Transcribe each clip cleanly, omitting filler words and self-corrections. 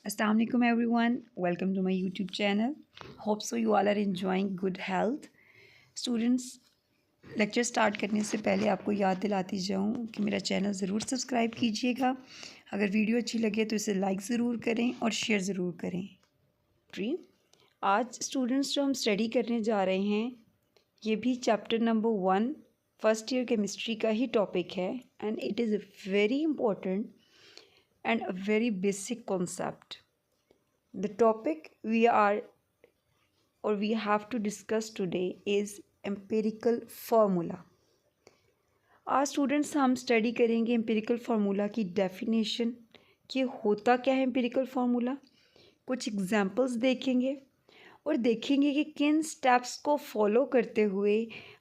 Assalamu alaikum everyone. Welcome to my YouTube channel. Hope so you all are enjoying good health. Students, lecture start करने से पहले आपको याद दिलाती जाऊँ कि मेरा चैनल ज़रूर सब्सक्राइब कीजिएगा। अगर वीडियो अच्छी लगे तो इसे लाइक ज़रूर करें और शेयर ज़रूर करें। ट्री आज स्टूडेंट्स जो हम स्टडी करने जा रहे हैं ये भी chapter number 1 first year chemistry का ही टॉपिक है and it is very important and a very basic concept. The topic we have to discuss today is empirical formula. आज स्टूडेंट्स हम स्टडी करेंगे एम्पिरिकल फार्मूला की डेफिनेशन कि होता क्या है एम्पिरिकल फार्मूला, कुछ एग्जांपल्स देखेंगे और देखेंगे कि किन स्टेप्स को फॉलो करते हुए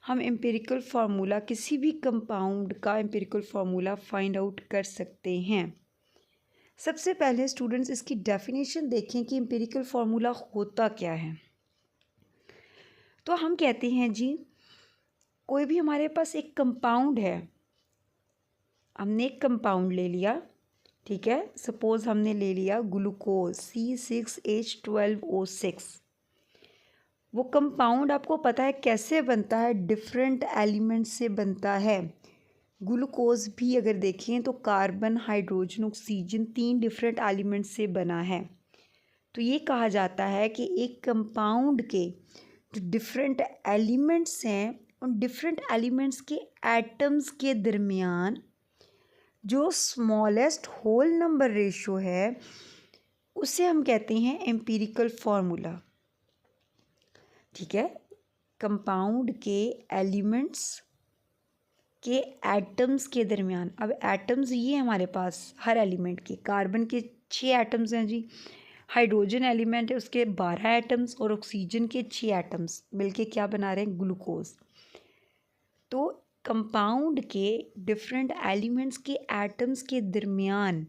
हम एम्पिरिकल फार्मूला किसी भी कंपाउंड का एम्पिरिकल फार्मूला फाइंड आउट कर सकते हैं। सबसे पहले स्टूडेंट्स इसकी डेफिनेशन देखें कि एम्पिरिकल फार्मूला होता क्या है। तो हम कहते हैं जी कोई भी हमारे पास एक कंपाउंड है, हमने एक कंपाउंड ले लिया, ठीक है। सपोज़ हमने ले लिया ग्लूकोज C6H12O6। वो कंपाउंड आपको पता है कैसे बनता है, डिफरेंट एलिमेंट से बनता है। ग्लूकोज भी अगर देखें तो carbon, hydrogen, oxygen 3 different elements से बना है। तो ये कहा जाता है कि एक कंपाउंड के जो डिफरेंट एलिमेंट्स हैं उन डिफरेंट एलिमेंट्स के एटम्स के दरमियान जो स्मॉलेस्ट होल नंबर रेशो है उसे हम कहते हैं एम्पिरिकल फार्मूला, ठीक है। कंपाउंड के एलिमेंट्स के एटम्स के दरमियान, अब एटम्स ये हमारे पास हर एलिमेंट के, कार्बन के 6 एटम्स हैं जी, हाइड्रोजन एलिमेंट है उसके 12 एटम्स और ऑक्सीजन के 6 एटम्स मिलके क्या बना रहे हैं, ग्लूकोज। तो कंपाउंड के डिफरेंट एलिमेंट्स के एटम्स के दरमियान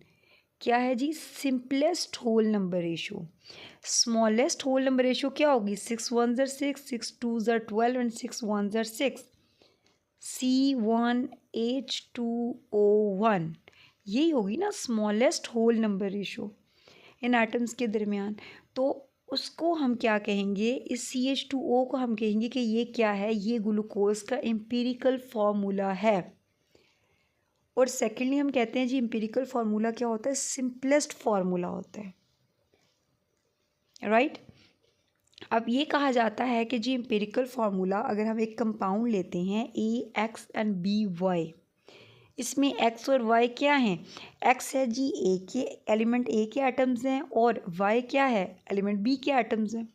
क्या है जी, simplest whole number ratio. Smallest whole number ratio क्या होगी, 6 1 6, 6 2 12 एंड 6 1 6, C1H2O1, यही होगी ना स्मॉलेस्ट होल नंबर रेशो इन एटम्स के दरमियान। तो उसको हम क्या कहेंगे, इस CH2O को हम कहेंगे कि ये क्या है, ये ग्लूकोज का एम्पिरिकल फार्मूला है। और सेकेंडली हम कहते हैं जी एम्पिरिकल फार्मूला क्या होता है, सिंपलेस्ट फार्मूला होता है, राइट। अब ये कहा जाता है कि जी एम्पिरिकल फार्मूला अगर हम एक कंपाउंड लेते हैं AX एंड BY, इसमें X और Y क्या हैं, X है जी A के एलिमेंट A के एटम्स हैं और Y क्या है, एलिमेंट B के एटम्स हैं,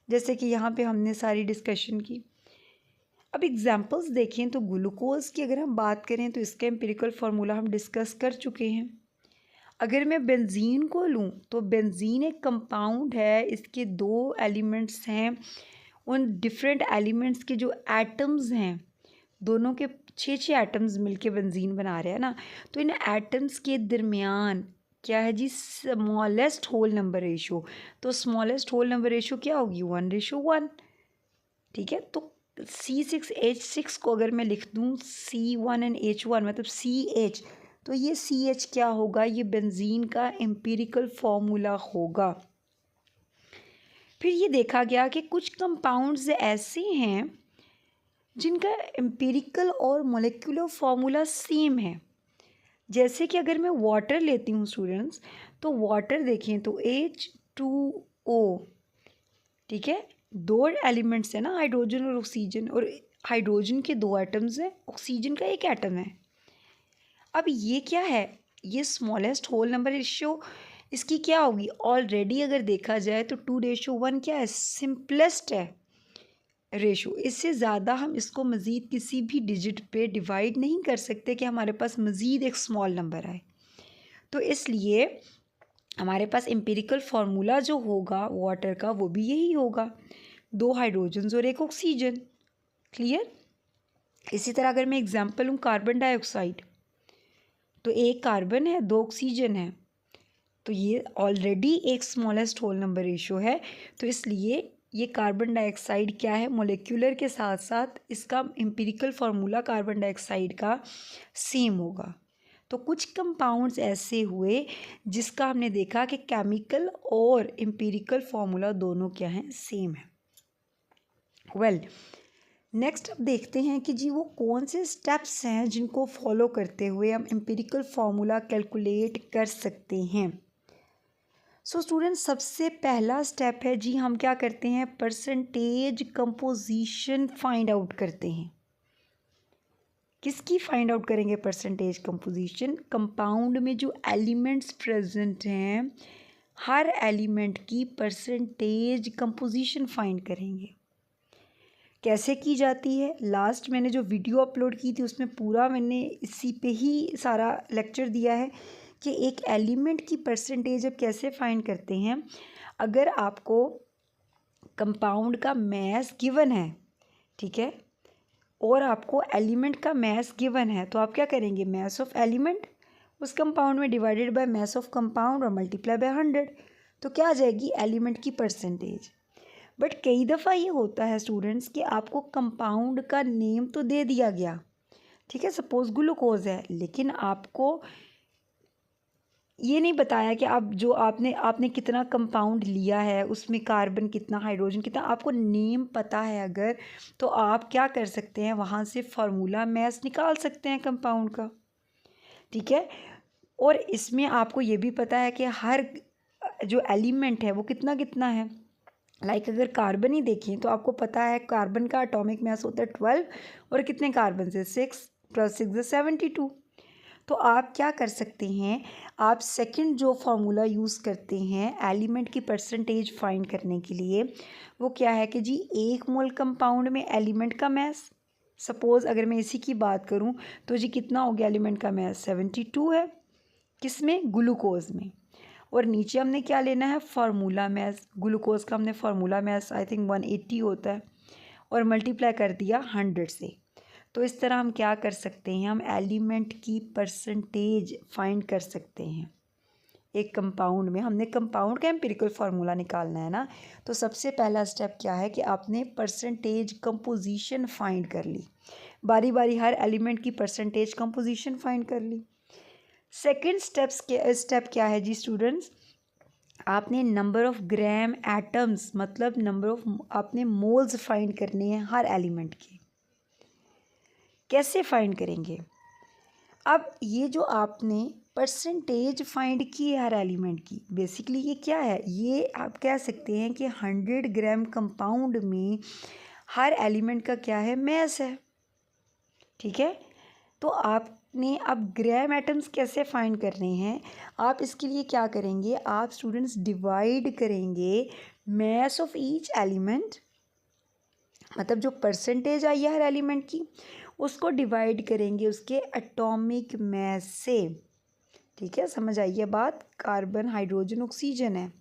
जैसे कि यहाँ पे हमने सारी डिस्कशन की। अब एग्जांपल्स देखें तो ग्लूकोज की अगर हम बात करें तो इसका एम्पिरिकल फार्मूला हम डिस्कस कर चुके हैं। अगर मैं बेंजीन को लूँ तो बेंजीन एक कंपाउंड है, इसके 2 एलिमेंट्स हैं, उन डिफरेंट एलिमेंट्स के जो एटम्स हैं दोनों के 6 एटम्स मिलके बेंजीन बना रहे हैं ना। तो इन एटम्स के दरमियान क्या है जी, स्मॉलेस्ट होल नंबर रेशो। तो स्मॉलेस्ट होल नंबर रेशो क्या होगी, 1:1, ठीक है। तो C6H6 को अगर मैं लिख दूँ C1 एंड H1 मतलब CH, तो ये CH क्या होगा, ये बेंजीन का एम्पिरिकल फार्मूला होगा। फिर ये देखा गया कि कुछ कंपाउंड्स ऐसे हैं जिनका एम्पिरिकल और मोलेक्युलर फार्मूला सेम है। जैसे कि अगर मैं वाटर लेती हूँ स्टूडेंट्स, तो वाटर देखें तो H2O, ठीक है, 2 एलिमेंट्स हैं ना, हाइड्रोजन और ऑक्सीजन, और हाइड्रोजन के 2 एटम्स हैं, ऑक्सीजन का 1 एटम है। अब ये क्या है, ये स्मॉलेस्ट होल नंबर रेशियो इसकी क्या होगी, ऑलरेडी अगर देखा जाए तो 2:1 क्या है, सिंपलेस्ट है रेशो। इससे ज़्यादा हम इसको मज़ीद किसी भी डिजिट पे डिवाइड नहीं कर सकते कि हमारे पास मज़ीद एक स्मॉल नंबर आए। तो इसलिए हमारे पास एम्पिरिकल फार्मूला जो होगा वाटर का वो भी यही होगा, 2 हाइड्रोजन्स और 1 ऑक्सीजन। क्लियर। इसी तरह अगर मैं एग्जांपल लूँ कार्बन डाइऑक्साइड, तो 1 कार्बन है 2 ऑक्सीजन है, तो ये ऑलरेडी एक स्मॉलेस्ट होल नंबर रेशो है। तो इसलिए ये कार्बन डाइऑक्साइड क्या है, मोलेक्युलर के साथ साथ इसका एम्पिरिकल फार्मूला कार्बन डाइऑक्साइड का सेम होगा। तो कुछ कंपाउंड्स ऐसे हुए जिसका हमने देखा कि केमिकल और एम्पिरिकल फार्मूला दोनों क्या हैं, सेम है। वेल नेक्स्ट अब देखते हैं कि जी वो कौन से स्टेप्स हैं जिनको फॉलो करते हुए हम एम्पिरिकल फार्मूला कैलकुलेट कर सकते हैं। सो स्टूडेंट्स, सबसे पहला स्टेप है जी, हम क्या करते हैं, परसेंटेज कंपोजिशन फाइंड आउट करते हैं। किसकी फाइंड आउट करेंगे, परसेंटेज कंपोजिशन। कंपाउंड में जो एलिमेंट्स प्रेजेंट हैं, हर एलिमेंट की परसेंटेज कंपोजिशन फाइंड करेंगे। कैसे की जाती है, लास्ट मैंने जो वीडियो अपलोड की थी उसमें पूरा मैंने इसी पे ही सारा लेक्चर दिया है कि एक एलिमेंट की परसेंटेज अब कैसे फाइंड करते हैं। अगर आपको कंपाउंड का मैस गिवन है, ठीक है, और आपको एलिमेंट का मैस गिवन है, तो आप क्या करेंगे, मैस ऑफ एलिमेंट उस कंपाउंड में divided by mass of compound और मल्टीप्लाई बाय 100, तो क्या आ जाएगी, एलिमेंट की परसेंटेज। बट कई दफ़ा ये होता है स्टूडेंट्स कि आपको कंपाउंड का नेम तो दे दिया गया, ठीक है, सपोज ग्लूकोज है, लेकिन आपको ये नहीं बताया कि आप जो आपने कितना कंपाउंड लिया है, उसमें कार्बन कितना, हाइड्रोजन कितना, आपको नेम पता है अगर, तो आप क्या कर सकते हैं, वहाँ से फार्मूला मैस निकाल सकते हैं कंपाउंड का, ठीक है। और इसमें आपको ये भी पता है कि हर जो एलिमेंट है वो कितना कितना है। अगर कार्बन ही देखें तो आपको पता है कार्बन का एटॉमिक मास होता है 12, और कितने कार्बन से, 6 + 6 = 72। तो आप क्या कर सकते हैं, आप सेकंड जो फार्मूला यूज़ करते हैं एलिमेंट की परसेंटेज फाइंड करने के लिए, वो क्या है कि जी 1 मोल कंपाउंड में एलिमेंट का मास, सपोज़ अगर मैं इसी की बात करूं तो जी कितना हो गया, एलिमेंट का मास 72 है, किस में, ग्लूकोज में। और नीचे हमने क्या लेना है, फार्मूला मैस, ग्लूकोज का हमने फार्मूला मैस आई थिंक 180 होता है, और मल्टीप्लाई कर दिया 100 से। तो इस तरह हम क्या कर सकते हैं, हम एलिमेंट की परसेंटेज फाइंड कर सकते हैं। एक कंपाउंड में हमने कंपाउंड का एम्पिरिकल फार्मूला निकालना है ना, तो सबसे पहला स्टेप क्या है कि आपने परसेंटेज कंपोजिशन फाइंड कर ली, बारी बारी हर एलिमेंट की परसेंटेज कंपोजिशन फाइंड कर ली। सेकेंड स्टेप क्या है जी स्टूडेंट्स, आपने नंबर ऑफ ग्राम एटम्स, मतलब नंबर ऑफ, आपने मोल्स फाइंड करने हैं हर एलिमेंट के। कैसे फाइंड करेंगे, अब ये जो आपने परसेंटेज फाइंड की है हर एलिमेंट की, बेसिकली ये क्या है, ये आप कह सकते हैं कि 100 ग्राम कंपाउंड में हर एलिमेंट का क्या है, मैस है, ठीक है। तो आपने अब ग्राम एटम्स कैसे फाइंड करने हैं, आप इसके लिए क्या करेंगे, आप स्टूडेंट्स डिवाइड करेंगे मैस ऑफ ईच एलिमेंट, मतलब जो परसेंटेज आई है हर एलिमेंट की, उसको डिवाइड करेंगे उसके एटॉमिक मैस से, ठीक है, समझ आइए बात। कार्बन, हाइड्रोजन, ऑक्सीजन है,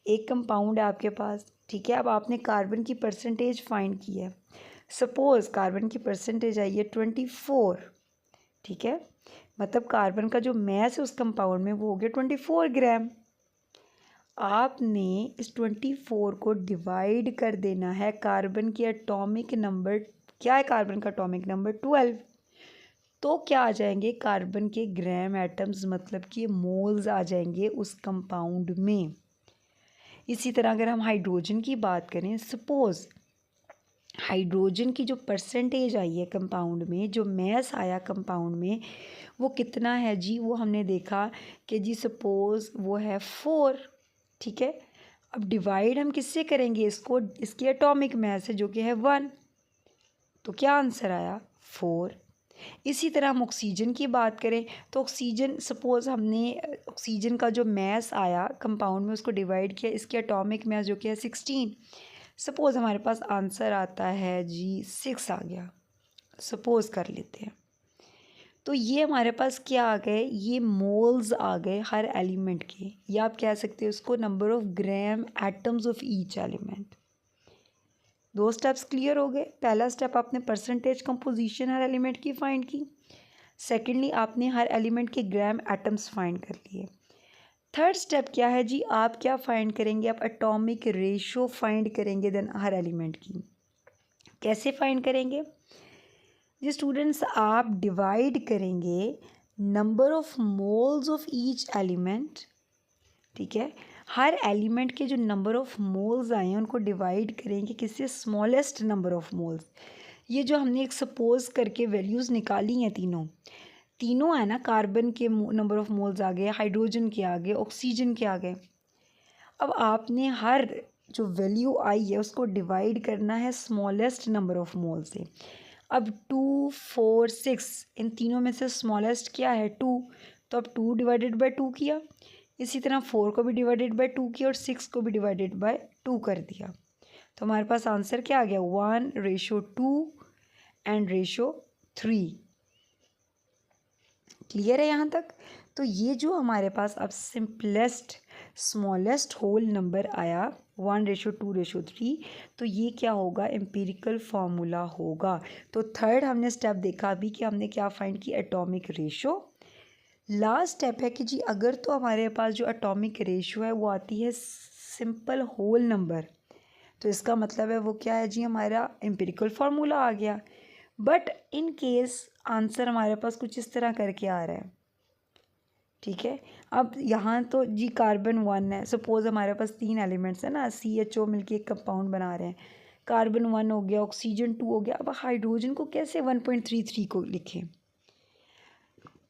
एक कंपाउंड है आपके पास, ठीक है। अब आपने कार्बन की परसेंटेज फाइंड की है, सपोज कार्बन की परसेंटेज आई है 24, ठीक है, मतलब कार्बन का जो मैस है उस कंपाउंड में वो हो गया 24 ग्राम। आपने इस 24 को डिवाइड कर देना है, कार्बन की एटॉमिक नंबर क्या है, कार्बन का एटॉमिक नंबर 12, तो क्या आ जाएंगे, कार्बन के ग्राम एटम्स, मतलब कि मोल्स आ जाएंगे उस कंपाउंड में। इसी तरह अगर हम हाइड्रोजन की बात करें, सपोज हाइड्रोजन की जो परसेंटेज आई है कंपाउंड में, जो मैस आया कंपाउंड में, वो कितना है जी, वो हमने देखा कि जी सपोज वो है 4, ठीक है। अब डिवाइड हम किससे करेंगे इसको, इसकी एटॉमिक मैस है जो कि है 1, तो क्या आंसर आया, 4। इसी तरह हम ऑक्सीजन की बात करें तो ऑक्सीजन, सपोज हमने ऑक्सीजन का जो मैस आया कंपाउंड में उसको डिवाइड किया, इसकी एटॉमिक मैस जो कि है 16, सपोज़ हमारे पास आंसर आता है जी 6 आ गया, सपोज़ कर लेते हैं। तो ये हमारे पास क्या आ गए, ये मोल्स आ गए हर एलिमेंट के, या आप कह सकते हैं उसको number of gram atoms of each element. 2 steps clear हो गए। पहला स्टेप आपने परसेंटेज कंपोजिशन हर एलिमेंट की फाइंड की, सेकेंडली आपने हर एलिमेंट के ग्राम एटम्स फाइंड कर लिए। थर्ड स्टेप क्या है जी, आप क्या फाइंड करेंगे, आप एटॉमिक रेशो फाइंड करेंगे देन हर एलिमेंट की। कैसे फाइंड करेंगे जी स्टूडेंट्स, आप डिवाइड करेंगे number of moles of each element, ठीक है, हर एलिमेंट के जो नंबर ऑफ मोल्स आए हैं उनको डिवाइड करेंगे किससे, स्मॉलेस्ट नंबर ऑफ मोल्स। ये जो हमने एक सपोज करके वैल्यूज़ निकाली हैं तीनों है ना, कार्बन के नंबर ऑफ मोल्स आ गए, हाइड्रोजन के आ गए, ऑक्सीजन के आ गए। अब आपने हर जो वैल्यू आई है उसको डिवाइड करना है स्मॉलेस्ट नंबर ऑफ मोल से। अब 2, 4, 6 इन तीनों में से स्मॉलेस्ट क्या है, 2, तो अब 2 डिवाइडेड बाय 2 किया। इसी तरह 4 को भी डिवाइडेड बाय 2 किया और 6 को भी डिवाइडेड बाय 2 कर दिया। तो हमारे पास आंसर क्या आ गया, 1:2 एंड 3। क्लियर है यहाँ तक। तो ये जो हमारे पास अब सिंपलेस्ट स्मॉलेस्ट होल नंबर आया 1:2:3, तो ये क्या होगा, एम्पिरिकल फार्मूला होगा। तो थर्ड हमने स्टेप देखा अभी कि हमने क्या फाइंड की, एटॉमिक रेशो। लास्ट स्टेप है कि जी अगर तो हमारे पास जो एटॉमिक रेशो है वो आती है सिंपल होल नंबर, तो इसका मतलब है वो क्या है जी, हमारा एम्पिरिकल फार्मूला आ गया। बट इन केस आंसर हमारे पास कुछ इस तरह करके आ रहा है, ठीक है। अब यहाँ तो जी कार्बन 1 है, सपोज़ हमारे पास 3 एलिमेंट्स हैं ना, CHO मिलके एक कंपाउंड बना रहे हैं, कार्बन 1 हो गया, ऑक्सीजन 2 हो गया। अब हाइड्रोजन को कैसे 1.33 को लिखें,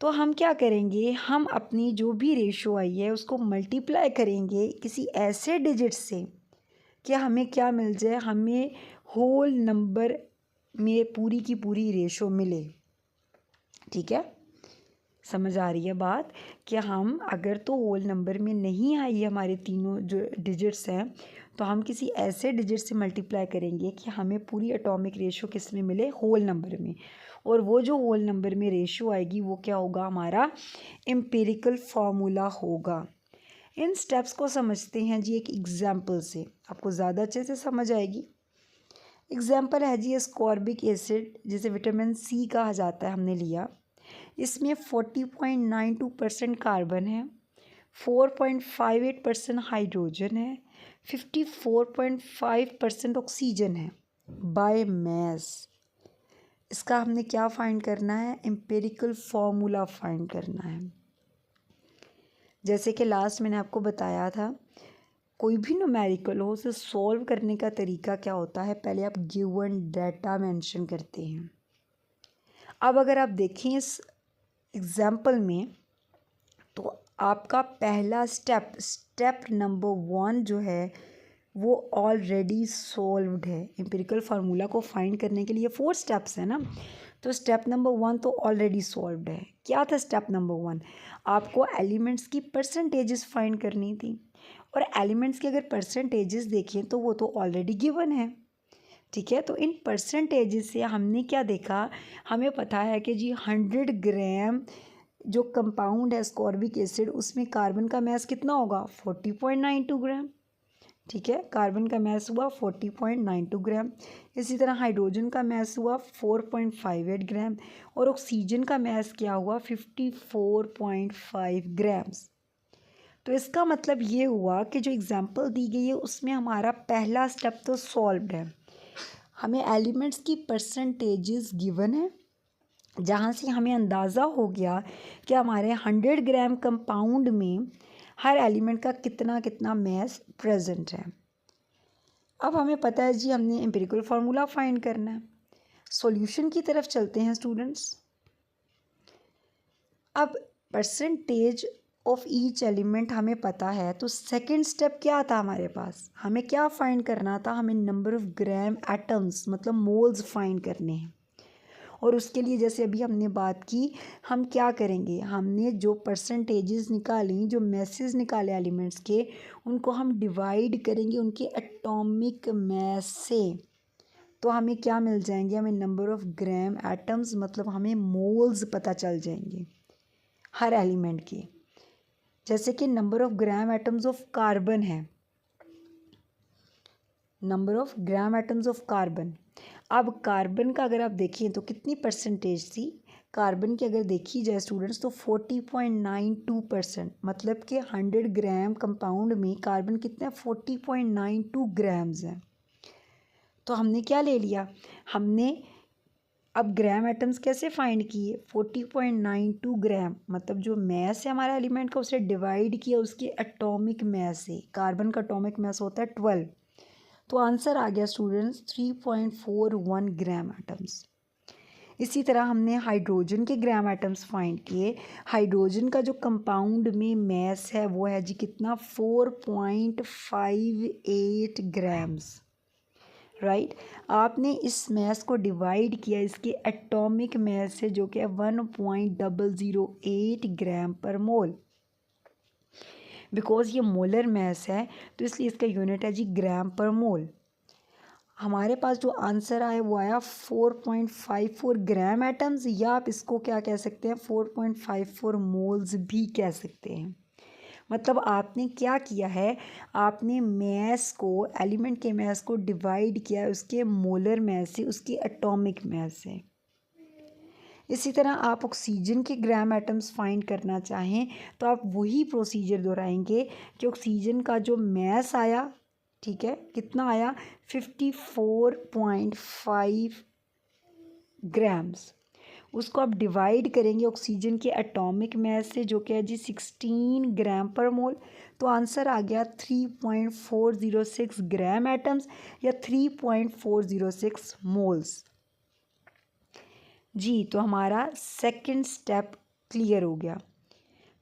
तो हम क्या करेंगे, हम अपनी जो भी रेशो आई है उसको मल्टीप्लाई करेंगे किसी ऐसे डिजिट से कि हमें क्या मिल जाए, हमें होल नंबर में पूरी की पूरी रेशो मिले, ठीक है। समझ आ रही है बात कि हम अगर तो होल नंबर में नहीं आई हमारे तीनों जो डिजिट्स हैं, तो हम किसी ऐसे डिजिट से मल्टीप्लाई करेंगे कि हमें पूरी एटॉमिक रेशो किस में मिले, होल नंबर में। और वो जो होल नंबर में रेशो आएगी वो क्या होगा, हमारा एम्पिरिकल फार्मूला होगा। इन स्टेप्स को समझते हैं जी एक एग्जाम्पल से, आपको ज़्यादा अच्छे से समझ आएगी। एग्जाम्पल है जी एस्कॉर्बिक एसिड, जिसे विटामिन C कहा जाता है, हमने लिया। इसमें 40.92% कार्बन है, 4.58% हाइड्रोजन है, 54.5% ऑक्सीजन है बाय मैस। इसका हमने क्या फाइंड करना है, एम्पिरिकल फार्मूला फाइंड करना है। जैसे कि लास्ट मैंने आपको बताया था, कोई भी न्यूमेरिकल हो उसे सॉल्व करने का तरीका क्या होता है, पहले आप गिवन डाटा मेंशन करते हैं। अब अगर आप देखें इस एग्जाम्पल में, तो आपका पहला स्टेप नंबर 1 जो है वो ऑलरेडी सॉल्व्ड है। एम्पिरिकल फार्मूला को फाइंड करने के लिए 4 स्टेप्स हैं ना, तो स्टेप नंबर 1 तो ऑलरेडी सॉल्व्ड है। क्या था स्टेप नंबर 1, आपको एलिमेंट्स की परसेंटेजेस फाइंड करनी थी, और एलिमेंट्स की अगर परसेंटेजेस देखें तो वो तो ऑलरेडी गिवन है, ठीक है। तो इन परसेंटेजेस से हमने क्या देखा, हमें पता है कि जी 100 ग्राम जो कंपाउंड है एस्कॉर्बिक एसिड, उसमें कार्बन का मास कितना होगा, 40.92 ग्राम, ठीक है। कार्बन का मास हुआ 40.92 ग्राम। इसी तरह हाइड्रोजन का मास हुआ 4.58 ग्राम, और ऑक्सीजन का मास क्या हुआ, 54.5 ग्राम्स। तो इसका मतलब ये हुआ कि जो एग्जाम्पल दी गई है उसमें हमारा पहला स्टेप तो सॉल्व्ड है। हमें एलिमेंट्स की परसेंटेजेस गिवन है, जहाँ से हमें अंदाज़ा हो गया कि हमारे 100 ग्राम कंपाउंड में हर एलिमेंट का कितना कितना मास प्रेजेंट है। अब हमें पता है जी हमने एम्पिरिकल फार्मूला फाइंड करना है। सॉल्यूशन की तरफ चलते हैं स्टूडेंट्स। अब परसेंटेज ऑफ ईच एलिमेंट हमें पता है, तो सेकंड स्टेप क्या था हमारे पास, हमें क्या फाइंड करना था, हमें नंबर ऑफ ग्राम एटम्स मतलब मोल्स फाइंड करने हैं। और उसके लिए जैसे अभी हमने बात की, हम क्या करेंगे, हमने जो परसेंटेजेस निकाली, जो मैसेज निकाले एलिमेंट्स के, उनको हम डिवाइड करेंगे उनके एटॉमिक मास से। तो हमें क्या मिल जाएंगे, हमें नंबर ऑफ ग्राम एटम्स मतलब हमें मोल्स पता चल जाएंगे हर एलिमेंट के। जैसे कि number of gram atoms of carbon है, number of gram atoms of carbon. अब कार्बन का अगर आप देखें तो कितनी परसेंटेज थी कार्बन की, अगर देखी जाए स्टूडेंट्स तो 40.92%, मतलब कि 100 ग्राम कंपाउंड में कार्बन कितना है, 40.92 ग्राम्स है। तो हमने क्या ले लिया, हमने अब ग्राम एटम्स कैसे फाइंड किए, 40.92 ग्राम, मतलब जो मैस है हमारा एलिमेंट का उसे डिवाइड किया उसके एटॉमिक मैस से। कार्बन का एटॉमिक मैस होता है 12, तो आंसर आ गया स्टूडेंट्स 3.41 ग्राम एटम्स। इसी तरह हमने हाइड्रोजन के ग्राम एटम्स फाइंड किए। हाइड्रोजन का जो कंपाउंड में मैस है वो है जी कितना, 4.58 ग्राम्स, राइट। आपने इस मैस को डिवाइड किया इसके एटॉमिक मैस से जो कि है 1.008 ग्राम पर मोल। बिकॉज ये मोलर मैस है तो इसलिए इसका यूनिट है जी ग्राम पर मोल। हमारे पास जो आंसर आया वो आया 4.54 ग्राम एटम्स, या आप इसको क्या कह सकते हैं 4.54 मोल्स भी कह सकते हैं। मतलब आपने क्या किया है, आपने मैस को, एलिमेंट के मैस को डिवाइड किया उसके मोलर मैस से, उसके एटॉमिक मैस से। इसी तरह आप ऑक्सीजन के ग्राम एटम्स फाइंड करना चाहें तो आप वही प्रोसीजर दोहराएंगे कि ऑक्सीजन का जो मैस आया, ठीक है, कितना आया 54.5 ग्राम्स, उसको आप डिवाइड करेंगे ऑक्सीजन के एटॉमिक मैस से जो कि है जी 16 ग्राम पर मोल, तो आंसर आ गया 3.406 ग्राम एटम्स या 3.406 मोल्स। जी, तो हमारा सेकंड स्टेप क्लियर हो गया।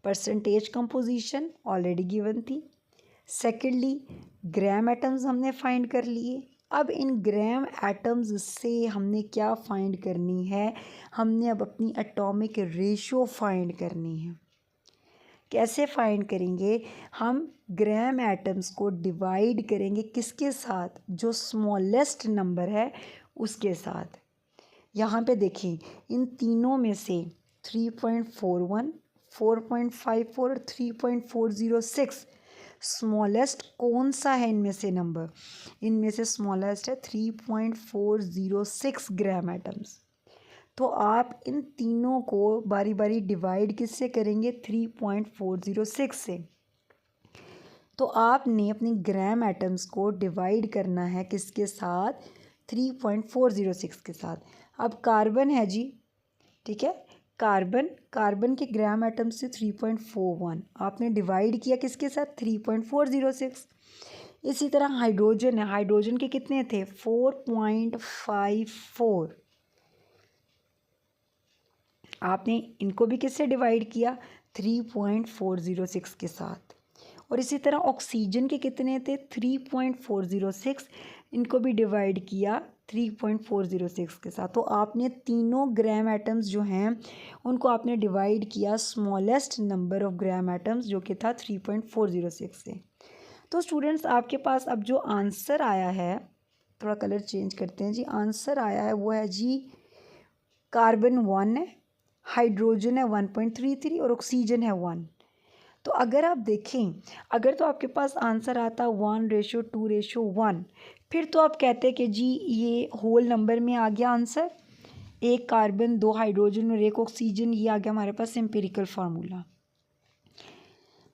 परसेंटेज कंपोजिशन ऑलरेडी गिवन थी। सेकेंडली ग्राम एटम्स हमने फाइंड कर लिए। अब इन ग्राम एटम्स से हमने क्या फाइंड करनी है, हमने अब अपनी एटॉमिक रेशो फाइंड करनी है। कैसे फाइंड करेंगे, हम ग्राम एटम्स को डिवाइड करेंगे किसके साथ, जो स्मॉलेस्ट नंबर है उसके साथ। यहाँ पे देखें इन तीनों में से 3.41, 4.54 और 3.406 स्मॉलेस्ट कौन सा है इनमें से नंबर, इनमें से स्मॉलेस्ट है 3.406 ग्राम एटम्स। तो आप इन तीनों को बारी बारी डिवाइड किससे करेंगे, 3.406 से। तो आपने अपनी ग्राम एटम्स को डिवाइड करना है किसके साथ, 3.406 के साथ। अब कार्बन है जी, ठीक है, कार्बन के ग्राम एटम से 3.41 आपने डिवाइड किया किसके साथ, 3.406। इसी तरह हाइड्रोजन है, हाइड्रोजन के कितने थे 4.54, आपने इनको भी किससे डिवाइड किया 3.406 के साथ। और इसी तरह ऑक्सीजन के कितने थे 3.406, इनको भी डिवाइड किया 3.406 के साथ। तो आपने तीनों ग्राम एटम्स जो हैं उनको आपने डिवाइड किया smallest number of gram atoms जो कि था 3.406 से। तो स्टूडेंट्स आपके पास अब जो आंसर आया है, थोड़ा कलर चेंज करते हैं जी, आंसर आया है वो है जी कार्बन 1 है, हाइड्रोजन है 1.33 और ऑक्सीजन है 1। तो अगर आप देखें, अगर तो आपके पास आंसर आता 1:2:1, फिर तो आप कहते कि जी ये होल नंबर में आ गया आंसर, एक कार्बन, दो हाइड्रोजन और एक ऑक्सीजन, ये आ गया हमारे पास एम्पिरिकल फार्मूला।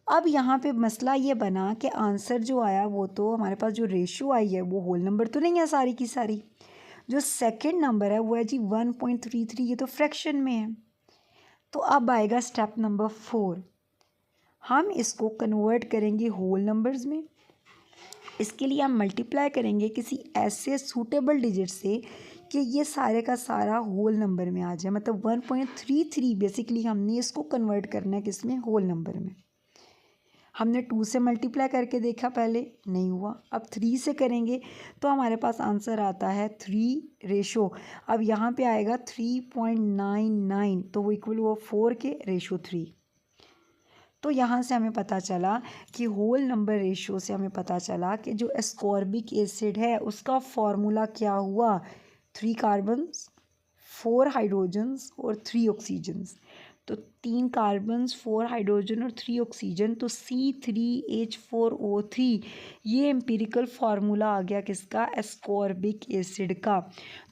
अब यहाँ पे मसला ये बना कि आंसर जो आया वो तो हमारे पास जो रेशियो आई है वो होल नंबर तो नहीं है सारी की सारी, जो सेकंड नंबर है वो है जी 1.33, ये तो फ्रैक्शन में है। तो अब आएगा स्टेप नंबर 4, हम इसको कन्वर्ट करेंगे होल नंबर्स में। इसके लिए हम मल्टीप्लाई करेंगे किसी ऐसे सूटेबल डिजिट से कि ये सारे का सारा होल नंबर में आ जाए। मतलब 1.33 बेसिकली हमने इसको कन्वर्ट करना है किस में, होल नंबर में। हमने 2 से मल्टीप्लाई करके देखा, पहले नहीं हुआ, अब 3 से करेंगे तो हमारे पास आंसर आता है 3 रेशो। अब यहाँ पे आएगा 3.99, तो वो इक्वल हुआ 4 के रेशो 3। तो यहाँ से हमें पता चला कि होल नंबर रेशियो से हमें पता चला कि जो एस्कॉर्बिक एसिड है उसका फॉर्मूला क्या हुआ, 3 कार्बन्स, 4 हाइड्रोजन्स और 3 ऑक्सीजन्स। तो 3 कार्बन्स, 4 हाइड्रोजन और 3 ऑक्सीजन, तो C3H4O3, ये एम्पिरिकल फार्मूला आ गया किसका, एस्कॉर्बिक एसिड का।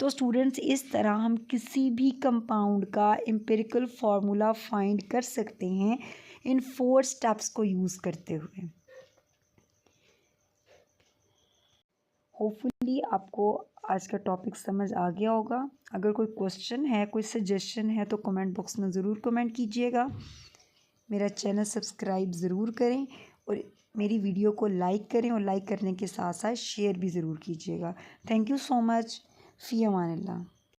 तो स्टूडेंट्स इस तरह हम किसी भी कंपाउंड का एम्पिरिकल फार्मूला फाइंड कर सकते हैं इन 4 स्टेप्स को यूज़ करते हुए। होपफुली आपको आज का टॉपिक समझ आ गया होगा। अगर कोई क्वेश्चन है, कोई सजेशन है तो कमेंट बॉक्स में ज़रूर कमेंट कीजिएगा। मेरा चैनल सब्सक्राइब ज़रूर करें और मेरी वीडियो को लाइक करें और लाइक करने के साथ साथ शेयर भी ज़रूर कीजिएगा। Thank you so much. Fee Aman Allah.